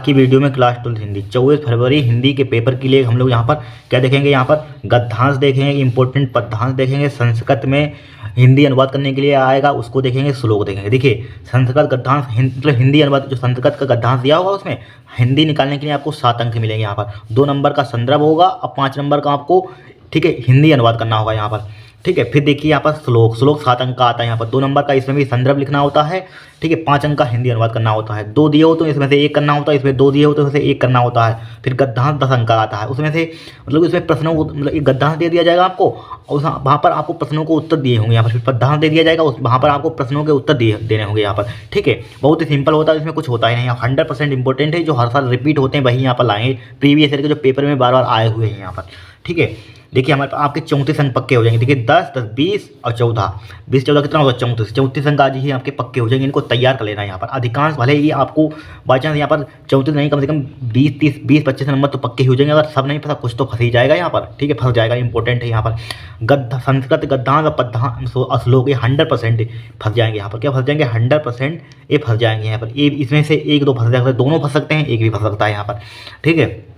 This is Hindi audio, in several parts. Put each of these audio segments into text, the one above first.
की वीडियो में क्लास 12 हिंदी 24 फरवरी हिंदी के पेपर के लिए हम लोग यहाँ पर क्या देखेंगे, यहाँ पर गद्यांश देखेंगे, इंपॉर्टेंट पद्यांश देखेंगे, संस्कृत में हिंदी अनुवाद करने के लिए आएगा उसको देखेंगे, श्लोक देखेंगे। देखिए संस्कृत गद्यांश मतलब हिंदी अनुवाद जो संस्कृत का गद्यांश दिया होगा उसमें हिंदी निकालने के लिए आपको 7 अंक मिलेंगे। यहाँ पर 2 नंबर का संदर्भ होगा और 5 नंबर का आपको ठीक है हिंदी अनुवाद करना होगा यहाँ पर। ठीक है, फिर देखिए यहाँ पर श्लोक 7 अंक का आता है। यहाँ पर 2 नंबर का इसमें भी संदर्भ लिखना होता है। ठीक है, 5 अंक का हिंदी अनुवाद करना होता है। 2 दिए हो तो इसमें से 1 करना होता है, इसमें 2 दिए हो तो इसमें से 1 करना होता है। फिर गद्यांश 10 अंक का आता है, उसमें से मतलब इसमें प्रश्नों को मतलब एक गद्यांश दे दिया जाएगा आपको और वहाँ पर आपको प्रश्नों को उत्तर दिए होंगे। यहाँ पर फिर पद्यांश दे दिया जाएगा, वहाँ पर आपको प्रश्नों के उत्तर देने होंगे यहाँ पर। ठीक है, बहुत ही सिंपल होता है, इसमें कुछ होता ही नहीं। 100% इंपॉर्टेंट है, जो हर साल रिपीट होते हैं वही यहाँ पर लाएंगे, प्रीवियस ईयर के जो पेपर में बार बार आए हुए हैं यहाँ पर। ठीक है, देखिए हमारे पास आपके 34 अंक पक्के हो जाएंगे। देखिए 10, 10, 20 और 14, 20, 14 कितना होगा 34 अंक आज ही आपके पक्के हो जाएंगे। इनको तैयार कर लेना है यहाँ पर। अधिकांश भले ही आपको बाई चांस यहाँ पर 34 नहीं, कम से कम 20, 30, 20, 25 नंबर तो पक्के हो जाएंगे। अगर सब नहीं पता कुछ तो फंस ही जाएगा यहाँ पर। ठीक है, फंस जाएगा, इंपॉर्टेंट है यहाँ पर। संस्कृत गद्यांश और पद्यांश और श्लोक 100% फंस जाएंगे यहाँ पर। क्या फंस जाएंगे? 100% ये फंस जाएंगे यहाँ पर। ये इसमें से 1-2 फंस सकते हैं, दोनों फंस सकते हैं, एक भी फंस सकता है यहाँ पर। ठीक है,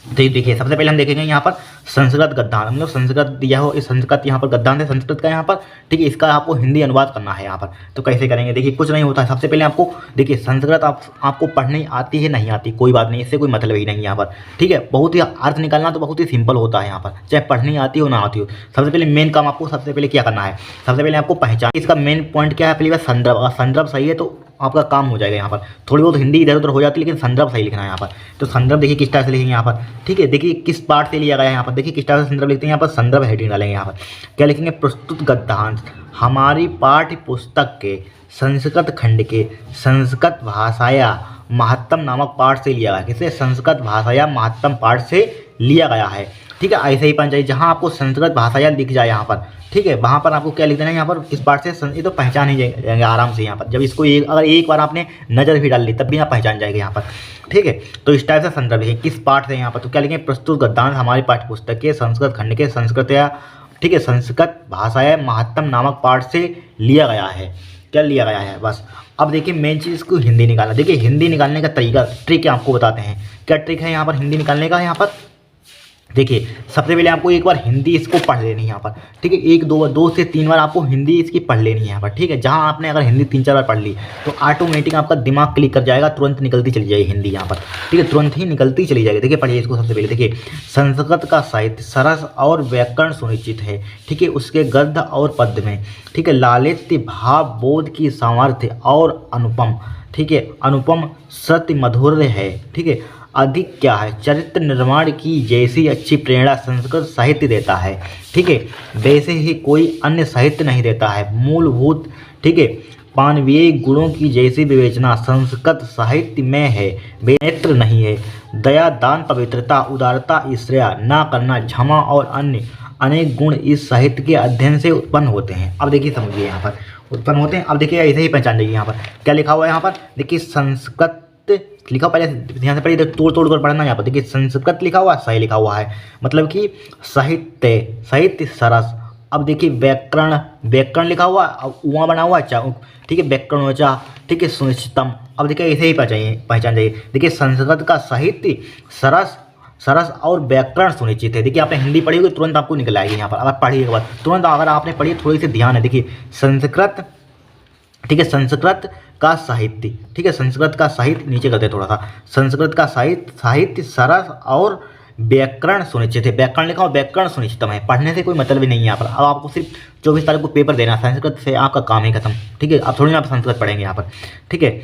तो ये देखिए सबसे पहले हम देखेंगे यहाँ पर संस्कृत गद्यांश। मतलब संस्कृत दिया हो, इस संस्कृत यहाँ पर गद्यांश है संस्कृत का यहाँ पर। ठीक है, इसका आपको हिंदी अनुवाद करना है यहाँ पर। तो कैसे करेंगे? देखिए कुछ नहीं होता है। सबसे पहले आपको देखिए संस्कृत आपको पढ़ने आती है नहीं आती कोई बात नहीं, इससे कोई मतलब ही नहीं यहाँ पर। ठीक है, बहुत ही अर्थ निकालना तो बहुत ही सिंपल होता है यहाँ पर, चाहे पढ़नी आती हो ना आती हो। सबसे पहले मेन काम आपको सबसे पहले क्या करना है? सबसे पहले आपको पहचान, इसका मेन पॉइंट क्या है? पहले बात संदर्भ। अगर संदर्भ सही है तो आपका काम हो जाएगा यहाँ पर। थोड़ी बहुत हिंदी इधर उधर हो जाती है लेकिन संदर्भ सही लिखना है यहाँ पर। तो संदर्भ देखिए किस टाइप से लिखेंगे यहाँ पर। ठीक है, देखिए किस पार्ट से लिया गया है यहाँ पर। देखिए किस टाइप से संदर्भ लिखते हैं यहाँ पर। संदर्भ हेडिंग डालेंगे यहाँ पर। क्या लिखेंगे? प्रस्तुत गद्यांश हमारी पाठ्य पुस्तक के संस्कृत खंड के संस्कृत भाषाया महत्तम नामक पाठ से लिया गया। किसे? संस्कृत भाषाया महत्तम पाठ से लिया गया है। ठीक है, ऐसे ही पाना चाहिए जहाँ आपको संस्कृत भाषाया दिख जाए यहाँ पर। ठीक है, वहाँ पर आपको क्या लिख देना है यहाँ पर, किस पार्ट से। ये तो पहचान ही जाएंगे आराम से यहाँ पर। जब इसको अगर एक बार आपने नज़र भी डाल ली तब भी आप पहचान जाएंगे यहाँ पर। ठीक है, तो इस टाइप से संदर्भ लिखें किस पार्ट से यहाँ पर। तो क्या लिखेंगे? प्रस्तुत गद्यांश हमारी पाठ्य पुस्तक के संस्कृत खंड के ठीक है संस्कृत भाषाया महत्तम नामक पाठ से लिया गया है। क्या लिया गया है? बस। अब देखिए मेन चीज़ इसको हिंदी निकालना। देखिए हिंदी निकालने का तरीका ट्रिक आपको बताते हैं। क्या ट्रिक है यहाँ पर हिंदी निकालने का? यहाँ पर देखिए सबसे पहले आपको एक बार हिंदी इसको पढ़ लेनी है यहाँ पर। ठीक है, 2 से 3 बार आपको हिंदी इसकी पढ़ लेनी है यहाँ पर। ठीक है, जहाँ आपने अगर हिंदी 3-4 बार पढ़ ली तो ऑटोमेटिक आपका दिमाग क्लिक कर जाएगा, तुरंत निकलती चली जाएगी हिंदी यहाँ पर। ठीक है, तुरंत ही निकलती चली जाएगी। देखिए पढ़िए इसको सबसे पहले। देखिए संस्कृत का साहित्य सरस और व्याकरण सुनिश्चित है। ठीक है, उसके गद्य और पद्य में ठीक है लालित्य भाव बोध की सामर्थ्य और अनुपम, ठीक है अनुपम सत्य मधुर है। ठीक है, अधिक क्या है चरित्र निर्माण की जैसी अच्छी प्रेरणा संस्कृत साहित्य देता है। ठीक है, वैसे ही कोई अन्य साहित्य नहीं देता है। मूलभूत ठीक है मानवीय गुणों की जैसी विवेचना संस्कृत साहित्य में है, बेनेत्र नहीं है। दया, दान, पवित्रता, उदारता, ईर्ष्या ना करना, क्षमा और अन्य अनेक गुण इस साहित्य के अध्ययन से उत्पन्न होते हैं। अब देखिए समझिए यहाँ पर उत्पन्न होते हैं। अब देखिए ऐसे ही पहचान जाइए यहाँ पर क्या लिखा हुआ है। यहाँ पर देखिए संस्कृत लिखा, पहले ध्यान से पढ़िए, तोड़ कर पढ़ना। यहाँ पर देखिए संस्कृत लिखा हुआ है, सही लिखा हुआ है, मतलब कि साहित्य सरस। अब देखिए व्याकरण लिखा हुआ है, उआ बना हुआ है, ठीक है व्याकरण वचा, ठीक है सुनिश्चितम। अब देखिए ऐसे ही पहचान जाइए। देखिए संस्कृत का साहित्य सरस और व्याकरण सुनिश्चित है। देखिए आपने हिंदी पढ़ी होगी तुरंत आपको निकल आएगी यहाँ पर। अगर पढ़िए के बाद तुरंत, अगर आपने पढ़ी थोड़ी सी ध्यान है। देखिए संस्कृत, ठीक है संस्कृत का साहित्य, ठीक है संस्कृत का साहित्य, नीचे करते थोड़ा सा, संस्कृत का साहित्य सरस और व्याकरण सुनिश्चित है। व्याकरण लिखा और व्याकरण सुनिश्चितम है। पढ़ने से कोई मतलब ही नहीं है यहाँ पर। अब आपको सिर्फ 24 तारीख को पेपर देना है, संस्कृत से आपका काम ही खत्म। ठीक है, आप थोड़ी ना संस्कृत पढ़ेंगे यहाँ पर। ठीक है,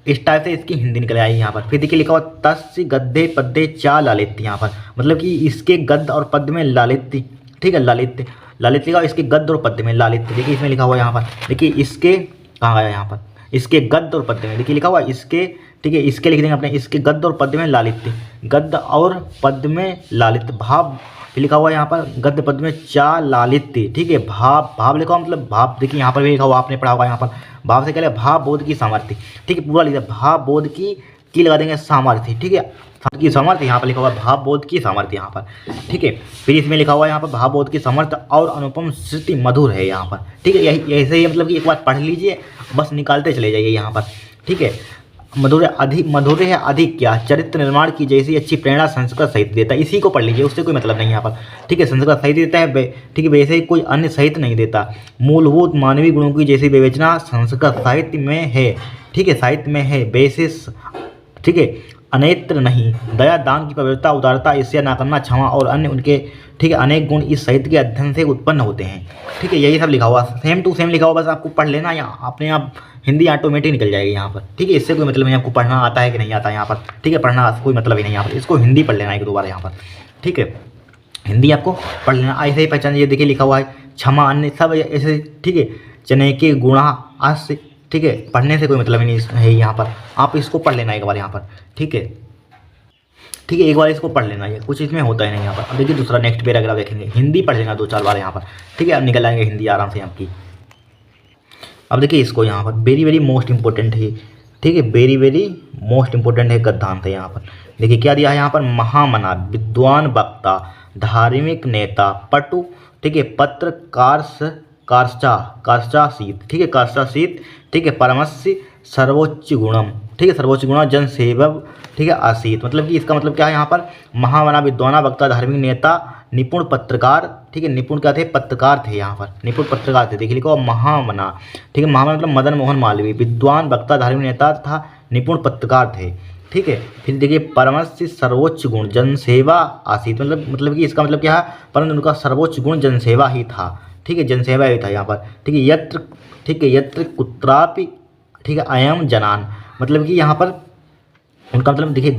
इस टाइप से इसकी हिंदी निकल आएगी यहाँ पर। फिर देखिए लिखा हुआ तस्य गद्य पद्य चा लालित्य, यहाँ पर मतलब कि इसके गद्य और पद्य में लालित्य, ठीक है लालित्य लिखा, इसके गद्य और पद्य में लालित्य। देखिए इसमें लिखा हुआ यहाँ पर, देखिए इसके कहाँ गया यहाँ पर, इसके गद्य और पद्य में, देखिए लिखा हुआ इसके, ठीक है इसके लिख देंगे अपने, इसके गद्य और पद्य में लालित्य, गद्य और पद्य में लालित्य। भाव लिखा हुआ यहाँ पर, गद्य पद्य में चा लालित्य, ठीक है भाव लिखा हुआ मतलब भाव। देखिए यहाँ पर भी लिखा हुआ, आपने पढ़ा होगा यहाँ पर, भाव से क्या है भाव बोध की सामर्थ्य, ठीक है पूरा लिखा भाव बोध की लगा देंगे सामर्थ्य, ठीक है की सामर्थ्य। यहाँ पर लिखा हुआ भाव बोध की सामर्थ्य यहाँ पर, ठीक है। फिर इसमें लिखा हुआ यहाँ पर भाव बोध की सामर्थ्य और अनुपम श्रुति मधुर है यहाँ पर, ठीक है। यही ऐसे ही मतलब कि एक बार पढ़ लीजिए, बस निकालते चले जाइए यहाँ पर, ठीक है। मधुर है अधिक क्या, चरित्र निर्माण की जैसी अच्छी प्रेरणा संस्कृत साहित्य देता है। इसी को पढ़ लीजिए, उससे कोई मतलब नहीं है यहाँ पर, ठीक है। संस्कृत साहित्य देता है, ठीक है, वैसे ही कोई अन्य साहित्य नहीं देता। मूलभूत मानवीय गुणों की जैसी विवेचना संस्कृत साहित्य में है, ठीक है, साहित्य में है, वैसे ठीक है, अनेत्र नहीं। दया, दान की पवित्रता, उदारता, ईर्ष्या ना करना, क्षमा और अन्य उनके, ठीक है, अनेक गुण इस साहित्य के अध्ययन से उत्पन्न होते हैं, ठीक है। यही सब लिखा हुआ, सेम टू सेम लिखा हुआ, बस आपको पढ़ लेना, या अपने आप हिंदी ऑटोमेटिक निकल जाएगी यहाँ पर, ठीक है। इससे कोई मतलब नहीं आपको पढ़ना आता है कि नहीं आता है यहाँ पर, ठीक है, पढ़ना कोई मतलब ही नहीं यहाँ पर, इसको हिंदी पढ़ लेना एक दो बार यहाँ पर, ठीक है, हिंदी आपको पढ़ लेना। ऐसे ही पहचान, ये देखिए लिखा हुआ है क्षमा, अन्य सब ऐसे, ठीक है, चने के गुणा आस, ठीक है, पढ़ने से कोई मतलब नहीं है यहाँ पर, आप इसको पढ़ लेना एक बार यहाँ पर, ठीक है, ठीक है, एक बार इसको पढ़ लेना, ये कुछ इसमें होता है नहीं यहाँ पर। अब देखिए दूसरा नेक्स्ट पैराग्राफ देखेंगे, हिंदी पढ़ लेना 2-4 बार यहाँ पर, ठीक है, अब निकल आएंगे हिंदी आराम से आपकी। अब देखिए इसको यहाँ पर वेरी वेरी मोस्ट इंपॉर्टेंट है, ठीक है, वेरी वेरी मोस्ट इंपॉर्टेंट है गद्यांश है यहाँ पर। देखिए क्या दिया है यहाँ पर, महामना, विद्वान, वक्ता, धार्मिक नेता, पटु, ठीक है, पत्रकार, कार्चाशीत, ठीक है, कार्चाशीत, ठीक है, परमस्य, सर्वोच्च गुणम, ठीक है, सर्वोच्च गुण, जन सेवक, ठीक है, आसीत। मतलब कि इसका मतलब क्या है यहाँ पर, महामना, विद्वान, वक्ता, धार्मिक नेता, निपुण, पत्रकार, ठीक है, निपुण क्या थे, पत्रकार थे यहाँ पर, निपुण पत्रकार थे। देखिए लिखो महामना, ठीक है, महामना मतलब मदन मोहन मालवीय, विद्वान, वक्ता, धार्मिक नेता तथा निपुण पत्रकार थे, ठीक है। फिर देखिए परमस्य, सर्वोच्च गुण, जनसेवा आसीत, मतलब कि इसका मतलब क्या है, परंतु उनका सर्वोच्च गुण जनसेवा ही था, ठीक है, जनसेवा ही था यहाँ पर, ठीक है। यत्र, ठीक है, यत्र कुत्रापि, ठीक है, अयम जनान, मतलब कि यहाँ पर उनका मतलब देखिए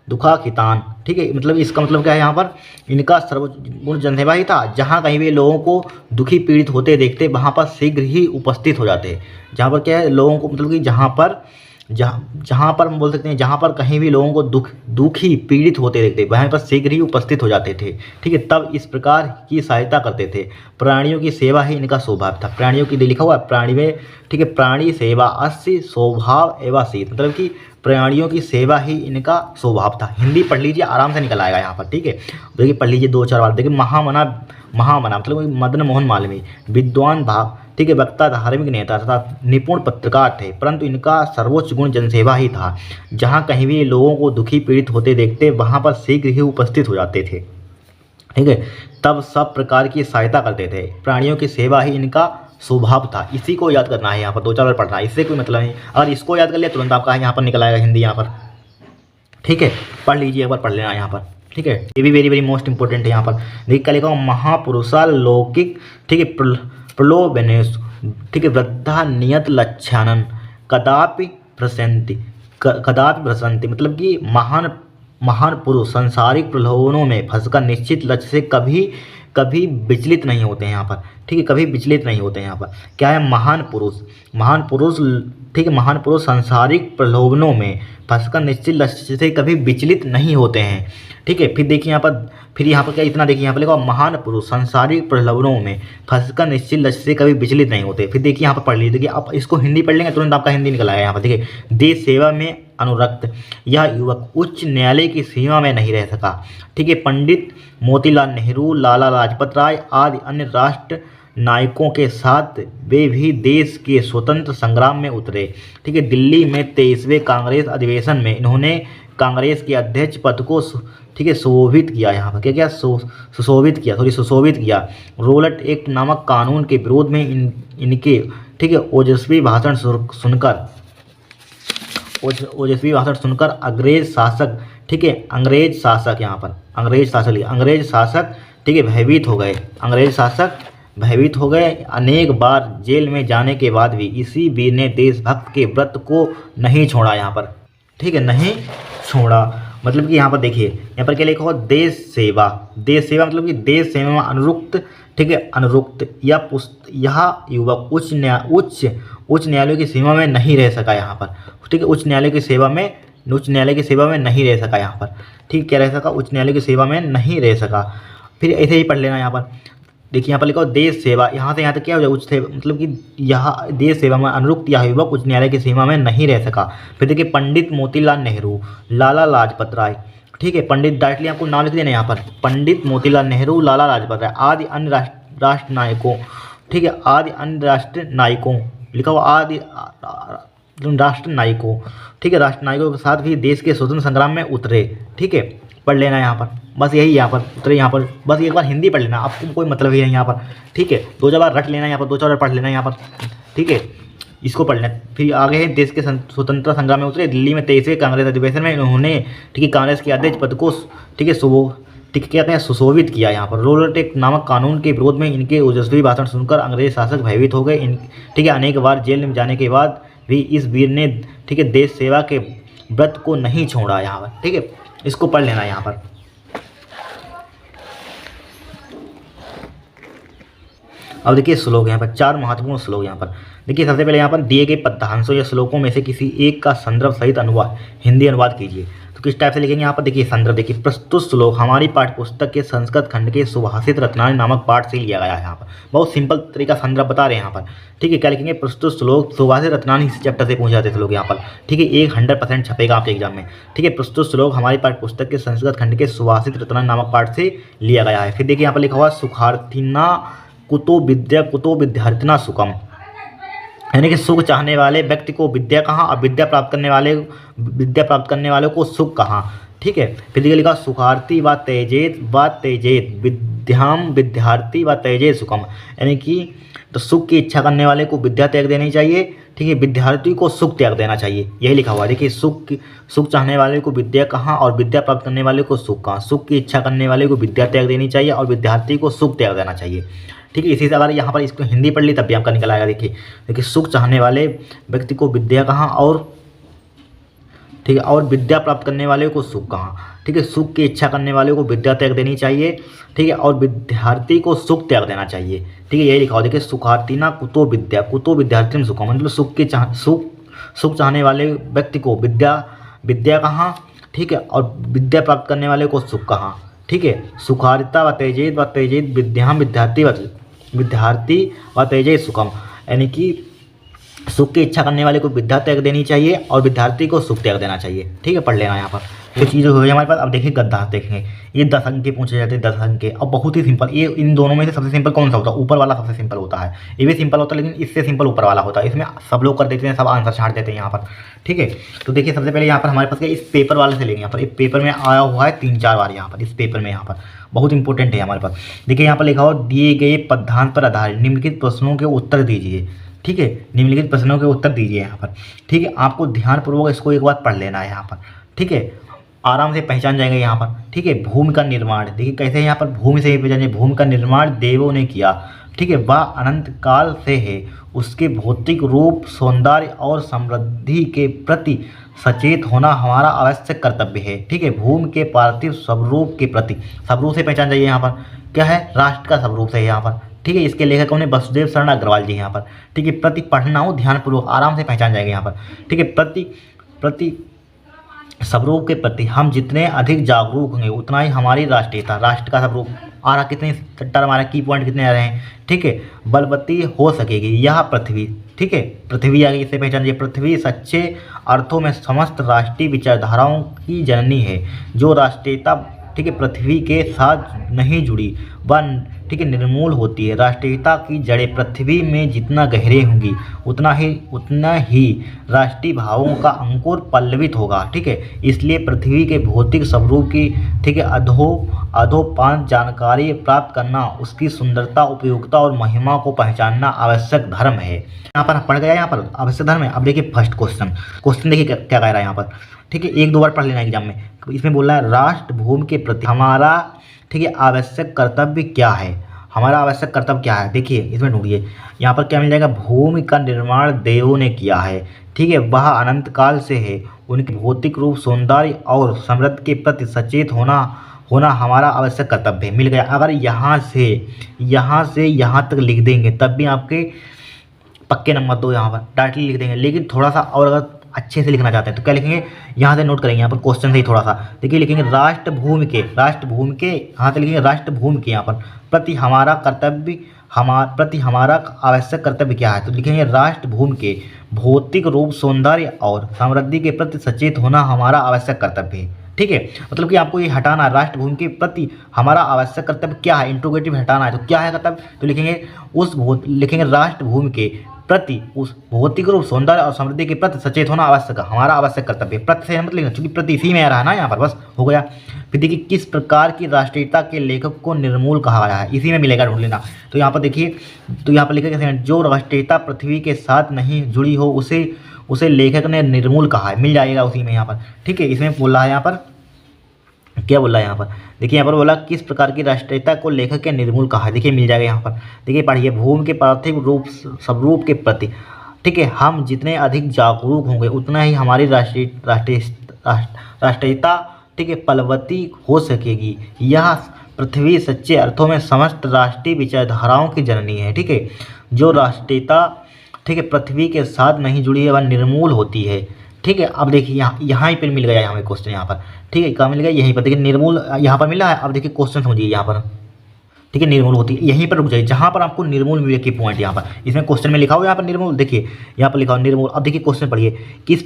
दुखाखितान, ठीक है, मतलब इसका मतलब क्या है यहाँ पर, इनका सर्वोच्च गुण जनसेवा ही था। जहाँ कहीं भी लोगों को दुखी पीड़ित होते देखते वहाँ पर शीघ्र ही उपस्थित हो जाते। जहाँ पर क्या है, लोगों को मतलब कि जहाँ पर हम बोल सकते हैं, जहाँ पर कहीं भी लोगों को दुखी पीड़ित होते देखते वहाँ पर शीघ्र ही उपस्थित हो जाते थे, ठीक है। तब इस प्रकार की सहायता करते थे। प्राणियों की सेवा ही इनका स्वभाव था। प्राणियों की लिखा हुआ है प्राणी में, ठीक है, प्राणी सेवा अस्य स्वभाव एवं शीत, मतलब कि प्राणियों की सेवा ही इनका स्वभाव था। हिंदी पढ़ लीजिए, आराम से निकल आएगा यहाँ पर, ठीक है। देखिए पढ़ लीजिए 2-4 बार। देखिए महामना मतलब मदन मोहन मालवीय, विद्वान भाव, ठीक है, वक्ता, धार्मिक नेता तथा निपुण पत्रकार थे, परंतु इनका सर्वोच्च गुण जनसेवा ही था। जहाँ कहीं भी लोगों को दुखी पीड़ित होते देखते वहाँ पर शीघ्र ही उपस्थित हो जाते थे, ठीक है। तब सब प्रकार की सहायता करते थे। प्राणियों की सेवा ही इनका स्वभाव था। इसी को याद करना है यहाँ पर, 2-4 बार पढ़ना है, इससे कोई मतलब नहीं। अगर इसको याद कर लिया तुरंत आपका यहाँ पर निकल आएगा हिंदी यहाँ पर, ठीक है। पढ़ लीजिए एक बार, पढ़ लेना यहाँ पर, ठीक है। ये भी वेरी वेरी मोस्ट इंपॉर्टेंट है यहाँ पर। देखिए क्या लिखा, महापुरुषा लौकिक, ठीक है, प्रलोभनेश, ठीक है, वृद्धा नियत लक्षानन कदापि भ्रसंति, मतलब कि महान पुरुष संसारिक प्रलोभनों में फंसकर निश्चित लक्ष्य से कभी विचलित नहीं होते हैं यहाँ पर, ठीक है, कभी विचलित नहीं होते हैं यहाँ पर। क्या है, महान पुरुष, ठीक है, महान पुरुष संसारिक प्रलोभनों में फंसकर निश्चित लक्ष्य से कभी विचलित नहीं होते हैं, ठीक है। फिर देखिए यहाँ पर क्या, इतना देखिए यहाँ पर लिखा, महान पुरुष संसारिक प्रलोभनों में फंसकर निश्चित लक्ष्य से कभी विचलित नहीं होते। फिर देखिए यहाँ पर पढ़ लीजिए, देखिए आप इसको हिंदी पढ़ लेंगे तुरंत आपका हिंदी निकल आएगा यहाँ पर। देखिए देश सेवा में अनुरक्त यह युवक उच्च न्यायालय की सीमा में नहीं रह सका, ठीक है। पंडित मोतीलाल नेहरू, लाला लाजपत राय आदि अन्य राष्ट्र नायकों के साथ वे भी देश के स्वतंत्र संग्राम में उतरे, ठीक है। दिल्ली में 23वें कांग्रेस अधिवेशन में इन्होंने कांग्रेस के अध्यक्ष पद को, ठीक है, सुशोभित किया। यहाँ पर क्या सुशोभित किया। रोलट एक्ट नामक कानून के विरोध में इनके, ठीक है, ओजस्वी भाषण सुनकर अंग्रेज शासक, ठीक है, अंग्रेज शासक, ठीक है, भयभीत हो गए। अनेक बार जेल में जाने के बाद भी इसी वीर ने देशभक्त के व्रत को नहीं छोड़ा यहाँ पर, ठीक है, नहीं छोड़ा। मतलब कि यहाँ पर देखिए, यहाँ पर क्या लिखा हो, देश सेवा मतलब कि देश सेवा में अनुरुक्त, ठीक है, यह युवक उच्च न्यायालय की सीमा में नहीं रह सका यहाँ पर, ठीक है, उच्च न्यायालय की सेवा में नहीं रह सका यहाँ पर, ठीक, क्या रह सका, उच्च न्यायालय की सेवा में नहीं रह सका। फिर ऐसे ही पढ़ लेना यहाँ पर। देखिए यहाँ पर लिखा हो देश सेवा, यहाँ से यहाँ तक क्या हो जाए, उच्च सेवा मतलब कि यह देश सेवा में अनुरुक्त यह युवक उच्च न्यायालय की सीमा में नहीं रह सका। फिर देखिए पंडित मोतीलाल नेहरू, लाला लाजपत राय, ठीक है, पंडित डायरेक्टली आपको नाम लिख देना यहाँ पर, पंडित मोतीलाल नेहरू, लाला लाजपत राय आदि अन्य राष्ट्र नायकों, ठीक है, आदि अन्य राष्ट्र नायकों लिखा हुआ, राष्ट्र नायकों, ठीक है, राष्ट्र नायकों के साथ भी देश के स्वतंत्र संग्राम में उतरे, ठीक है, पढ़ लेना यहाँ पर, बस यही यहाँ पर उतरे, यहाँ पर बस एक बार हिंदी पढ़ लेना, आपको कोई मतलब ही नहीं यहाँ पर, ठीक है, 2 बार रट लेना यहाँ पर, 2 बार पढ़ लेना यहाँ पर, ठीक है, इसको पढ़ लें। फिर आगे है देश के स्वतंत्रता संग्राम में उतरे, दिल्ली में 23वें कांग्रेस अधिवेशन में उन्होंने, ठीक है, कांग्रेस के अध्यक्ष पद को, ठीक है, ठीक है, क्या कहते हैं, सुशोभित किया। यहाँ पर रोलर टेक नामक कानून के विरोध में इनके ओजस्वी भाषण सुनकर अंग्रेज शासक भयभीत हो गए। ठीक है, अनेक बार जेल में जाने के बाद भी इस वीर ने, ठीक है, देश सेवा के व्रत को नहीं छोड़ा यहाँ पर, ठीक है, इसको पढ़ लेना यहाँ पर। अब देखिए श्लोक यहाँ पर, 4 महत्वपूर्ण श्लोक यहाँ पर। देखिए सबसे पहले यहाँ पर दिए गए पद्यांशों या श्लोकों में से किसी एक का संदर्भ सहित अनुवाद, हिंदी अनुवाद कीजिए। तो किस टाइप से लिखेंगे यहाँ पर, देखिए संदर्भ, देखिए प्रस्तुत श्लोक हमारी पाठ्यपुस्तक के संस्कृत खंड के सुभाषित रत्नावली नामक पाठ से लिया गया है। यहाँ पर बहुत सिंपल तरीका संदर्भ बता रहे हैं यहाँ पर, ठीक है। क्या लिखेंगे, प्रस्तुत श्लोक सुभाषित रत्नावली इस चैप्टर से पूछे जाते थे लोग यहाँ पर, ठीक है, 100% छपेगा आपके एग्जाम में, ठीक है। प्रस्तुत श्लोक हमारी पाठ्यपुस्तक के संस्कृत खंड के सुभाषित रत्नावली नामक पाठ से लिया गया है। फिर देखिए यहाँ पर लिखा हुआ सुखार्थिना कुतो विद्यार्थिना सुखम, यानी कि सुख चाहने वाले व्यक्ति को विद्या कहाँ और विद्या प्राप्त करने वाले को सुख कहाँ, ठीक है। फिर देखिए लिखा सुखार्थी व तेजेत विद्याम विद्यार्थी व तेजेत सुखम, यानी कि तो सुख की इच्छा करने वाले को विद्या त्याग देनी चाहिए, ठीक है, विद्यार्थी को सुख त्याग देना चाहिए, यही लिखा हुआ है। देखिए सुख चाहने वाले को विद्या कहाँ और विद्या प्राप्त करने वाले को सुख कहाँ, सुख की इच्छा करने वाले को विद्या त्याग देनी चाहिए और विद्यार्थी को सुख त्याग देना चाहिए, ठीक है। इसी से अगर यहाँ पर इसको हिंदी पढ़ ली तब भी आपका निकल आएगा। देखिए सुख चाहने वाले व्यक्ति को विद्या कहाँ और, ठीक है, और विद्या प्राप्त करने वाले को सुख कहाँ, ठीक है, सुख की इच्छा करने वाले को विद्या त्याग देनी चाहिए, ठीक है, और विद्यार्थी को सुख त्याग देना चाहिए, ठीक है, यही लिखा हो। देखिए सुखार्थिना कुतो विद्यार्थी सुखम, मतलब सुख चाहने वाले व्यक्ति को विद्या कहाँ, ठीक है, और विद्या प्राप्त करने वाले को सुख कहाँ, ठीक है। सुखार्ता व तेजेत विद्याम विद्यार्थी व तेजेत सुखम, यानी कि सुख की इच्छा करने वाले को विद्या त्याग देनी चाहिए और विद्यार्थी को सुख त्याग देना चाहिए, ठीक है, पढ़ लेना यहाँ पर। तो चीज़ें हो गई हमारे पास। अब देखिए गद्दांश देखेंगे, ये 10 अंक के पूछे जाते हैं, 10 अंक के। अब बहुत ही सिंपल, ये इन दोनों में से सबसे सिंपल कौन सा होता है, ऊपर वाला सबसे सिंपल होता है। ये भी सिंपल होता है लेकिन इससे सिंपल ऊपर वाला होता है, इसमें सब लोग कर देते हैं, सब आंसर छाट देते हैं यहाँ पर, ठीक है। तो देखिए सबसे पहले यहाँ पर हमारे पास इस पेपर वाले से लेंगे, यहाँ पर एक पेपर में आया हुआ है 3-4 बार यहाँ पर, इस पेपर में यहाँ पर बहुत इंपॉर्टेंट है हमारे पास। देखिए यहाँ पर लिखा हो दिए गए पद्यांश पर आधारित निम्नलिखित प्रश्नों के उत्तर दीजिए, ठीक है, निम्नलिखित प्रश्नों के उत्तर दीजिए यहाँ पर, ठीक है। आपको ध्यानपूर्वक इसको एक बार पढ़ लेना है यहाँ पर, ठीक है, आराम से पहचान जाएंगे यहाँ पर, ठीक है। भूमि का निर्माण, देखिए कैसे है यहाँ पर, भूमि से ही पहचान जाए, भूमि का निर्माण देवों ने किया, ठीक है, वह अनंत काल से है, उसके भौतिक रूप सौंदर्य और समृद्धि के प्रति सचेत होना हमारा आवश्यक कर्तव्य है, ठीक है। भूमि के पार्थिव स्वरूप के प्रति, स्वरूप से पहचान जाइए यहाँ पर, क्या है, राष्ट्र का स्वरूप से है यहाँ पर, ठीक है। इसके लेखक कौन है, वसुदेव शरण अग्रवाल जी यहाँ पर, ठीक है। प्रति पढ़ना हो ध्यानपूर्वक, आराम से पहचान जाएंगे यहाँ पर, ठीक है। प्रति स्वरूप के प्रति हम जितने अधिक जागरूक होंगे उतना ही हमारी राष्ट्रीयता, राष्ट्र का स्वरूप आ रहा, कितने टर्म आ रहे हैं, की पॉइंट कितने आ रहे हैं, ठीक है, बलवती हो सकेगी यह पृथ्वी, ठीक है, पृथ्वी आ गई, इसे पहचान जाइए। पृथ्वी सच्चे अर्थों में समस्त राष्ट्रीय विचारधाराओं की जननी है, जो राष्ट्रीयता, ठीक है, पृथ्वी के साथ नहीं जुड़ी वह, ठीक है, निर्मूल होती है। राष्ट्रीयता की जड़ें पृथ्वी में जितना गहरे होंगी उतना ही राष्ट्रीय भावों का अंकुर पल्लवित होगा, ठीक है। इसलिए पृथ्वी के भौतिक स्वरूप की, ठीक है, अधोपान जानकारी प्राप्त करना, उसकी सुंदरता, उपयोगिता और महिमा को पहचानना आवश्यक धर्म है। यहाँ पर पढ़ गया, यहाँ पर आवश्यक धर्म है। अब देखिए फर्स्ट क्वेश्चन देखिए क्या कह रहा है यहाँ पर, ठीक है, 1-2 बार पढ़ लेना एग्जाम में। इसमें बोल रहा है राष्ट्र भूमि के प्रति हमारा, ठीक है, आवश्यक कर्तव्य क्या है, हमारा आवश्यक कर्तव्य क्या है। देखिए इसमें ढूंढिए, यहाँ पर क्या मिल जाएगा, भूमि का निर्माण देवों ने किया है, ठीक है, वह अनंत काल से है, उनके भौतिक रूप सौंदर्य और समृद्धि के प्रति सचेत होना हमारा आवश्यक कर्तव्य है। मिल गया। अगर यहाँ से यहाँ तक लिख देंगे तब भी आपके पक्के नंबर 2 यहाँ पर टाइटल लिख देंगे, लेकिन थोड़ा सा और अगर अच्छे से लिखना चाहते हैं तो क्या लिखेंगे, यहाँ से नोट करेंगे, यहाँ पर क्वेश्चन से ही थोड़ा सा देखिए लिखेंगे राष्ट्र भूमि के यहाँ से लिखेंगे राष्ट्र भूमि के यहाँ पर प्रति हमारा आवश्यक कर्तव्य क्या है, तो लिखेंगे राष्ट्र भूमि के भौतिक रूप सौंदर्य और समृद्धि के प्रति सचेत होना हमारा आवश्यक कर्तव्य है, ठीक है। मतलब कि आपको ये हटाना है, राष्ट्र भूमि के प्रति हमारा आवश्यक कर्तव्य क्या है, इंट्रोगेटिव हटाना है, तो क्या है कर्तव्य, तो लिखेंगे राष्ट्र भूमि के प्रति उस भौतिक रूप, सौंदर्य और समृद्धि के प्रति सचेत होना आवश्यक है, हमारा आवश्यक कर्तव्य है। प्रति से मत लिखना, चूंकि प्रति इसी में आ रहा है ना, यहाँ पर बस हो गया। फिर देखिए किस प्रकार की राष्ट्रीयता के लेखक को निर्मूल कहा गया है, इसी में मिलेगा, ढूंढ लेना। तो यहाँ पर देखिए, तो यहाँ पर लिखा कैसे, जो राष्ट्रीयता पृथ्वी के साथ नहीं जुड़ी हो उसे लेखक ने निर्मूल कहा है, मिल जाएगा उसी में यहाँ पर। ठीक है, इसमें बोला है यहाँ पर, क्या बोला है यहाँ पर, देखिए यहाँ पर बोला किस प्रकार की राष्ट्रीयता को लेखक के निर्मूल कहा है, देखिए मिल जाएगा यहाँ पर। देखिए पढ़िए, भूमि के पार्थिव रूप स्वरूप के प्रति, ठीक है, हम जितने अधिक जागरूक होंगे उतना ही हमारी राष्ट्रीयता, ठीक है, फलवती हो सकेगी। यह पृथ्वी सच्चे अर्थों में समस्त राष्ट्रीय विचारधाराओं की जननी है। ठीक है, जो राष्ट्रीयता, ठीक है, पृथ्वी के साथ नहीं जुड़ी है वह निर्मूल होती है। ठीक है, अब देखिए यहाँ पर मिल गया हमें क्वेश्चन यहाँ पर। ठीक है, कहाँ मिल गया, यहीं पर देखिए, निर्मूल यहाँ पर मिला है। अब देखिए क्वेश्चन समझिए यहाँ पर, ठीक है, निर्मूल होती है, यहीं पर रुक जाइए जहाँ पर आपको निर्मूल मिले की पॉइंट, यहाँ पर इसमें क्वेश्चन में लिखा हो यहाँ पर निर्मूल, देखिए यहाँ पर लिखा हो निर्मूल। अब देखिए क्वेश्चन पढ़िए, किस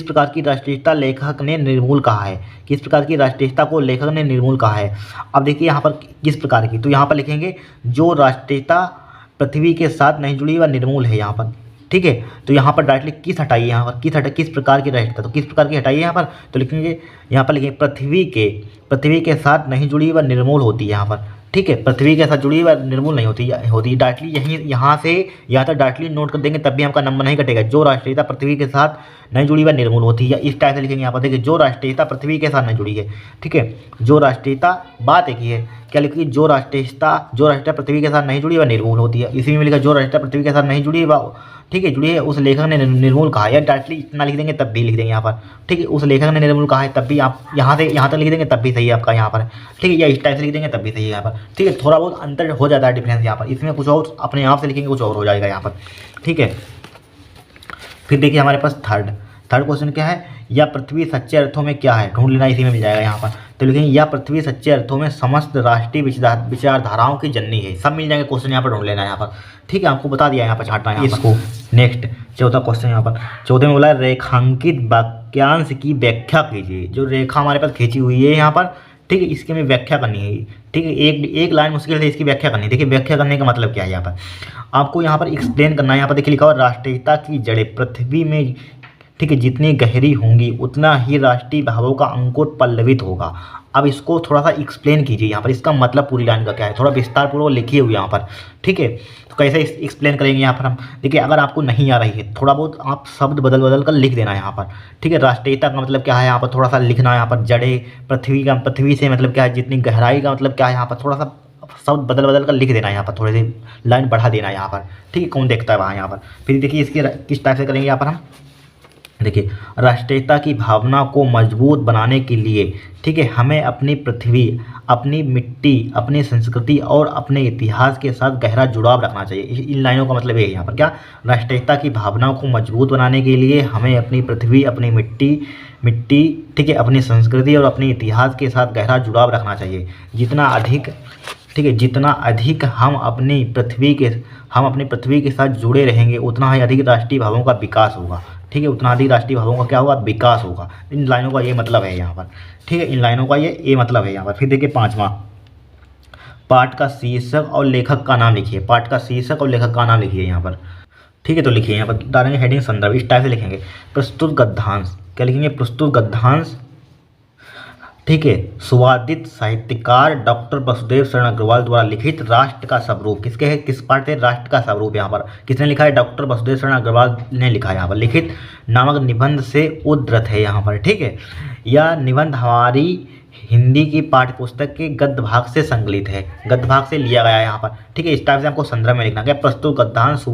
प्रकार की राष्ट्रीयता लेखक ने निर्मूल कहा है, किस प्रकार की राष्ट्रीयता को लेखक ने निर्मूल कहा है। अब देखिए यहाँ पर किस प्रकार की, तो यहाँ पर लिखेंगे जो राष्ट्रीयता पृथ्वी के साथ नहीं जुड़ी वह निर्मूल है यहाँ पर। ठीक है, तो यहाँ पर डायरेक्टली किस हटाइए, यहाँ पर किस प्रकार की राष्ट्रीयता, तो किस प्रकार की हटाइए यहाँ पर, तो लिखेंगे यहाँ पर लिखेंगे पृथ्वी के साथ नहीं जुड़ी वह निर्मूल होती है यहाँ पर। ठीक है, पृथ्वी के साथ जुड़ी वह निर्मूल नहीं होती डायरेक्टली, यहीं यहाँ से यहाँ तक डायरेक्टली नोट कर देंगे, तब भी हमका नंबर नहीं कटेगा। जो राष्ट्रीयता पृथ्वी के साथ नहीं जुड़ी वह निर्मूल होती है, इस टाइप से लिखेंगे यहाँ पर। देखिए जो राष्ट्रीयता पृथ्वी के साथ नहीं जुड़ी है, ठीक है, जो राष्ट्रीयता, बात एक ही है, क्या लिखिए, जो राष्ट्रीयता पृथ्वी के साथ नहीं जुड़ी वह निर्मूल होती है। इसी में लिखा जो राष्ट्रीयता पृथ्वी के साथ नहीं जुड़ी वह, ठीक है, जुड़ी है, उस लेखक ने निर्मूल कहा है, या डायरेक्टली इतना लिख देंगे तब भी लिख देंगे यहाँ पर। ठीक है, उस लेखक ने निर्मूल कहा है, तब भी आप यहाँ से यहाँ तक लिख देंगे तब भी सही है आपका यहाँ पर। ठीक है, या इस टाइप से लिख देंगे तब भी सही है यहाँ पर। ठीक है, थोड़ा बहुत अंतर हो जाता है, डिफरेंस यहाँ पर, इसमें कुछ और अपने आप से लिखेंगे कुछ और हो जाएगा यहाँ पर। ठीक है, फिर देखिए हमारे पास थर्ड क्वेश्चन क्या है, या पृथ्वी सच्चे अर्थों में क्या है, ढूंढ लेना, इसी में मिल जाएगा यहाँ पर। तो लिखेंगे या पृथ्वी सच्चे अर्थों में समस्त राष्ट्रीय विचारधाराओं की जननी है, सब मिल जाएंगे क्वेश्चन यहाँ पर, ढूंढ लेना यहाँ पर। ठीक है, आपको बता दिया यहाँ पर, छांटना है इसको। नेक्स्ट चौथा क्वेश्चन यहाँ पर, चौथे में बोला रेखांकित वाक्यांश की व्याख्या कीजिए। जो रेखा हमारे पास खींची हुई है यहाँ पर, ठीक है, इसकी हमें व्याख्या करनी है। ठीक है, एक लाइन मुश्किल है, इसकी व्याख्या करनी है। देखिए व्याख्या करने का मतलब क्या है, यहाँ पर आपको यहाँ पर एक्सप्लेन करना है। यहाँ पर देखिए लिखा हुआ राष्ट्रीयता की जड़ें पृथ्वी में, ठीक है, जितनी गहरी होंगी उतना ही राष्ट्रीय भावों का अंकुर पल्लवित होगा। अब इसको थोड़ा सा एक्सप्लेन कीजिए यहाँ पर, इसका मतलब पूरी लाइन का क्या है, थोड़ा विस्तार पूर्वक लिखिए हुए यहाँ पर। ठीक है, तो कैसे एक्सप्लेन करेंगे यहाँ पर हम, देखिए अगर आपको नहीं आ रही है थोड़ा बहुत आप शब्द बदल कर लिख देना यहाँ पर। ठीक है, राष्ट्रीयता का मतलब क्या है यहाँ पर थोड़ा सा लिखना है यहाँ पर। जड़ें, पृथ्वी से मतलब क्या है, जितनी गहराई का मतलब क्या है यहाँ पर, थोड़ा सा शब्द बदल कर लिख देना है यहाँ पर, थोड़ी सी लाइन बढ़ा देना है यहाँ पर। ठीक है, कौन देखता है वहाँ यहाँ पर। फिर देखिए इसकी किस टाइप से करेंगे यहाँ पर हम, देखिए राष्ट्रीयता की भावना को मजबूत बनाने के लिए, ठीक है, हमें अपनी पृथ्वी, अपनी मिट्टी, अपनी संस्कृति और अपने इतिहास के साथ गहरा जुड़ाव रखना चाहिए। इन लाइनों का मतलब ये है यहाँ पर, क्या, राष्ट्रीयता की भावना को मजबूत बनाने के लिए हमें अपनी पृथ्वी, अपनी मिट्टी, ठीक है, अपनी संस्कृति और अपने इतिहास के साथ गहरा जुड़ाव रखना चाहिए। जितना अधिक, ठीक है, जितना अधिक हम अपनी पृथ्वी के साथ जुड़े रहेंगे उतना ही अधिक राष्ट्रीय भावों का विकास होगा। ठीक है, उतना अधिक राष्ट्रीय भावों का क्या होगा, विकास होगा। इन लाइनों का ये मतलब है यहाँ पर। ठीक है, इन लाइनों का ये मतलब है यहाँ पर। फिर देखिए पांचवा, पाठ का शीर्षक और लेखक का नाम लिखिए। पाठ का शीर्षक और लेखक का नाम लिखिए यहाँ पर। ठीक है, तो लिखिए यहाँ पर, डालेंगे हेडिंग संदर्भ, इस टाइप से लिखेंगे। प्रस्तुत गद्यांश, क्या लिखेंगे, प्रस्तुत गद्यांश, ठीक है, सुवादित साहित्यकार डॉक्टर वसुदेव शरण अग्रवाल द्वारा लिखित राष्ट्र का स्वरूप, किसके है, किस पाठ है, राष्ट्र का स्वरूप। यहाँ पर किसने लिखा है, डॉक्टर वसुदेव शरण अग्रवाल ने लिखा है यहाँ पर। लिखित नामक निबंध से उद्धृत है यहाँ पर। ठीक है, यह निबंध हमारी हिंदी की पाठ्य पुस्तक के गद्य भाग से संकलित है, गद्य भाग से लिया गया है यहाँ पर। ठीक है, इस टाइप से हमको संदर्भ में लिखना है। प्रस्तुत गद्यांश,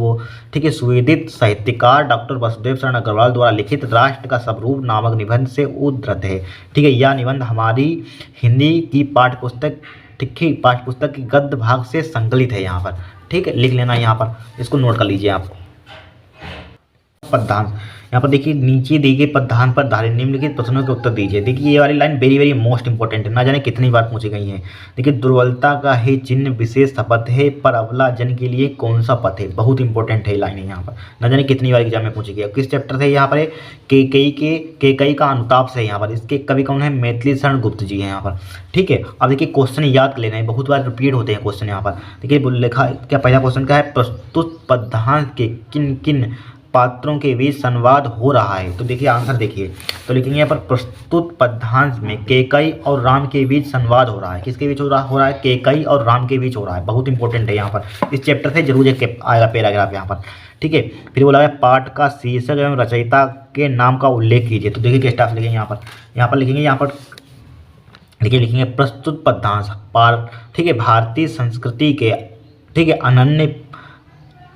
ठीक है, सुवेदित साहित्यकार डॉक्टर वसुदेव शरण अग्रवाल द्वारा लिखित राष्ट्र का स्वरूप नामक निबंध से उद्धृत है। ठीक है, यह निबंध हमारी हिंदी की पाठ्य पुस्तक, ठीक है, पाठ्य पुस्तक के गद्य भाग से संकलित है यहाँ पर। ठीक है, लिख लेना यहाँ पर, इसको नोट कर लीजिए आप। पद्यांश, यहाँ पर देखिए नीचे दी गई पद्धान पर धारित निम्नलिखित प्रश्नों के उत्तर दीजिए। देखिए ये वाली line very very most important है, ना जाने कितनी बार पूछी गई है। देखिए दुर्बलता का ही चिन्ह विशेष शपथ है, पर अबला जन के लिए कौन सा पथ है। बहुत इंपॉर्टेंट है लाइन है यहाँ पर, ना जाने कितनी बार एग्जाम में पूछी गई। किस चैप्टर से यहाँ पर केकई का अनुताप से यहाँ पर, इसके कवि कौन है, मैथिली शरण गुप्त जी हैं यहाँ पर। ठीक है, अब देखिए क्वेश्चन याद कर लेना है, बहुत बार रिपीट होते हैं क्वेश्चन यहाँ पर। देखिए लिखा क्या, पहला क्वेश्चन क्या है, प्रस्तुत पद्यांश के किन किन पात्रों के बीच संवाद हो रहा है। तो देखिए आंसर देखिए, तो लिखेंगे यहाँ पर प्रस्तुत पद्यांश में केकई और राम के बीच संवाद हो रहा है। किसके बीच हो रहा है, केकई और राम के बीच हो रहा है। बहुत इंपॉर्टेंट है यहाँ पर, इस चैप्टर से जरूर एक आएगा पैराग्राफ यहाँ पर। ठीक है, फिर बोला है पाठ का शीर्षक एवं रचयिता के नाम का उल्लेख कीजिए। तो देखिए किस टाइप से लिखेंगे यहाँ पर लिखेंगे यहाँ पर देखिए लिखेंगे प्रस्तुत पद्यांश पार, ठीक है, भारतीय संस्कृति के, ठीक है,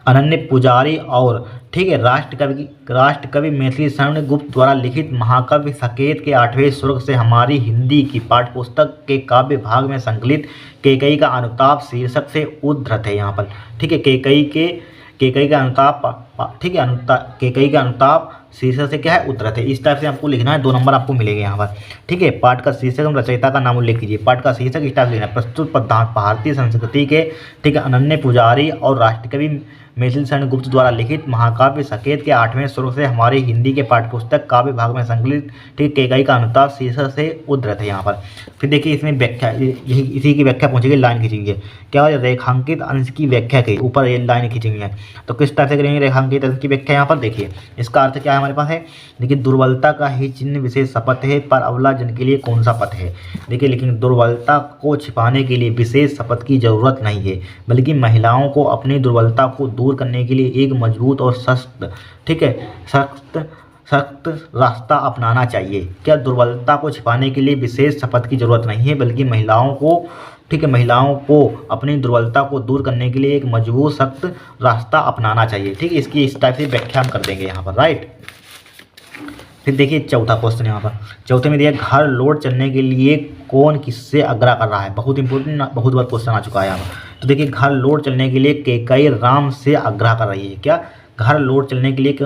अनन्य पुजारी और, ठीक है, राष्ट्रकवि मैथिली शरण गुप्त द्वारा लिखित महाकाव्य साकेत के 8वें स्वर्ग से हमारी हिंदी की पाठ्यपुस्तक के काव्य भाग में संकलित केकई का अनुताप शीर्षक से उद्धृत है यहाँ पर। ठीक है, केकई का अनुताप, ठीक है, केकई का अनुताप शीर्षक से क्या है, उद्धृत है। इस टाइप से आपको लिखना है, 2 नंबर आपको मिलेंगे यहाँ पर। ठीक है, पाठ का शीर्षक एवं रचयिता का नाम उल्लेख कीजिए। पाठ का शीर्षक इस टाइप से लिखना है, प्रस्तुत पद्यांश भारतीय संस्कृति के, ठीक है, अनन्य पुजारी और राष्ट्रकवि मैथिली शरण गुप्त द्वारा लिखित महाकाव्य साकेत के 8वें स्वर्ग से हमारी हिंदी के पाठ्यपुस्तक काव्य भाग में संकलित, ठीक, केकई का अनुताप शीर्षक से उद्धृत है यहाँ पर। फिर देखिए इसमें व्याख्या, यही इसी की व्याख्या पूछेगी, लाइन खींचेंगे क्या, रेखांकित अंश की व्याख्या की ऊपर ये लाइन खींचेंगे। तो किस टाइप से करेंगे रेखांकित अंश की व्याख्या यहाँ पर देखिए, इसका अर्थ क्या है हमारे पास है, देखिए दुर्बलता का ही चिन्ह विशेष शपथ है, पर अबला जन के लिए कौन सा पथ है। देखिए लेकिन दुर्बलता को छिपाने के लिए विशेष शपथ की जरूरत नहीं है, बल्कि महिलाओं को अपनी दुर्बलता को दूर करने के लिए एक मजबूत और सख्त, ठीक है, सख्त रास्ता अपनाना चाहिए। क्या दुर्बलता को छिपाने के लिए विशेष शपथ की जरूरत नहीं है, बल्कि महिलाओं को, ठीक है, महिलाओं को अपनी दुर्बलता को दूर करने के लिए एक मजबूत सख्त रास्ता अपनाना चाहिए। ठीक है, इसकी इस टाइप से व्याख्या हम कर देंगे यहाँ पर, राइट। फिर देखिए चौथा क्वेश्चन यहाँ पर, चौथे में दिया घर लौट चलने के लिए कौन किससे आग्रह कर रहा है। बहुत इंपॉर्टेंट, बहुत बार क्वेश्चन आ चुका है यहाँ पर। तो देखिए घर लौट चलने के लिए केकई राम से आग्रह कर रही है। क्या, घर लौट चलने के लिए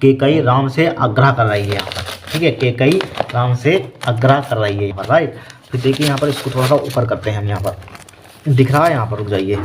केकई राम से आग्रह कर रही है यहाँ पर। ठीक है, केकई राम से आग्रह कर रही है यहाँ पर, राइट। फिर देखिए यहाँ पर इसको थोड़ा सा ऊपर करते हैं हम, यहाँ पर दिख रहा है, यहाँ पर रुक जाइए।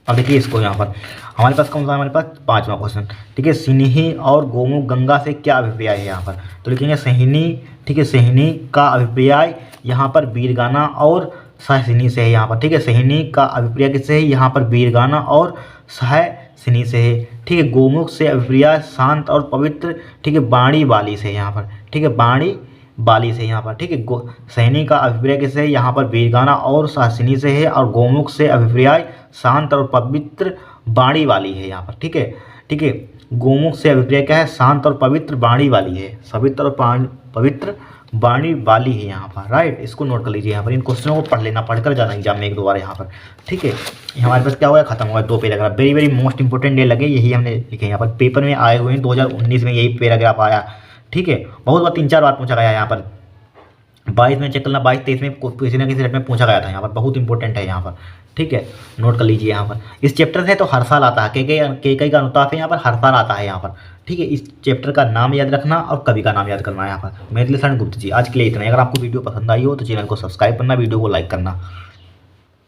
अब देखिए इसको यहाँ पर हमारे पास कौन सा है, हमारे पास 5वां क्वेश्चन। ठीक है, सिन्ही और गोमुख गंगा से क्या अभिप्राय है यहाँ पर। तो लिखेंगे सिन्ही, ठीक है, सिन्ही का अभिप्राय यहाँ पर वीरगाना और सहसिनी से है यहाँ पर। ठीक है, सिन्ही का अभिप्राय किससे है, यहाँ पर वीरगाना और सहसिनी से है। ठीक है, गोमुख से अभिप्राय शांत और पवित्र, ठीक है, बाणी बाली से यहाँ पर। ठीक है, बाणी बाली से यहाँ पर। ठीक है, सैनी का अभिप्राय किससे है, यहाँ पर वीरगाना और सहसिनी से है, और गोमुख से अभिप्राय शांत और पवित्र बाणी वाली है यहाँ पर। ठीक है, ठीक है, गोमुख से अभिप्राय क्या है, शांत और पवित्र बाणी वाली है, पवित्र और पवित्र बाणी वाली है यहाँ पर, राइट। इसको नोट कर लीजिए यहाँ पर, इन क्वेश्चनों को पढ़ लेना, पढ़कर जाना एग्जाम में 1-2 बार यहाँ पर। ठीक है, हमारे पास क्या हुआ, खत्म हुआ 2 paragraph, very very most important ये लगे, यही हमने लिखे यहाँ पर। पेपर में आए हुए हैं 2019 में, यही पैराग्राफ आया। ठीक है, बहुत बार 3-4 बार पूछा गया यहाँ पर, 22 में चेक करना, 22-23 में किसी न किसी रेट में पूछा गया था यहाँ पर, बहुत इंपॉर्टेंट है यहाँ पर। ठीक है, नोट कर लीजिए यहाँ पर। इस चैप्टर से तो हर साल आता है, केकई का अनुताप है यहाँ पर, हर साल आता है यहाँ पर। ठीक है, इस चैप्टर का नाम याद रखना और कवि का नाम याद करना है यहाँ पर, मैथिली शरण गुप्त जी। आज के लिए इतना ही। अगर आपको वीडियो पसंद आई हो तो चैनल को सब्सक्राइब करना, वीडियो को लाइक करना।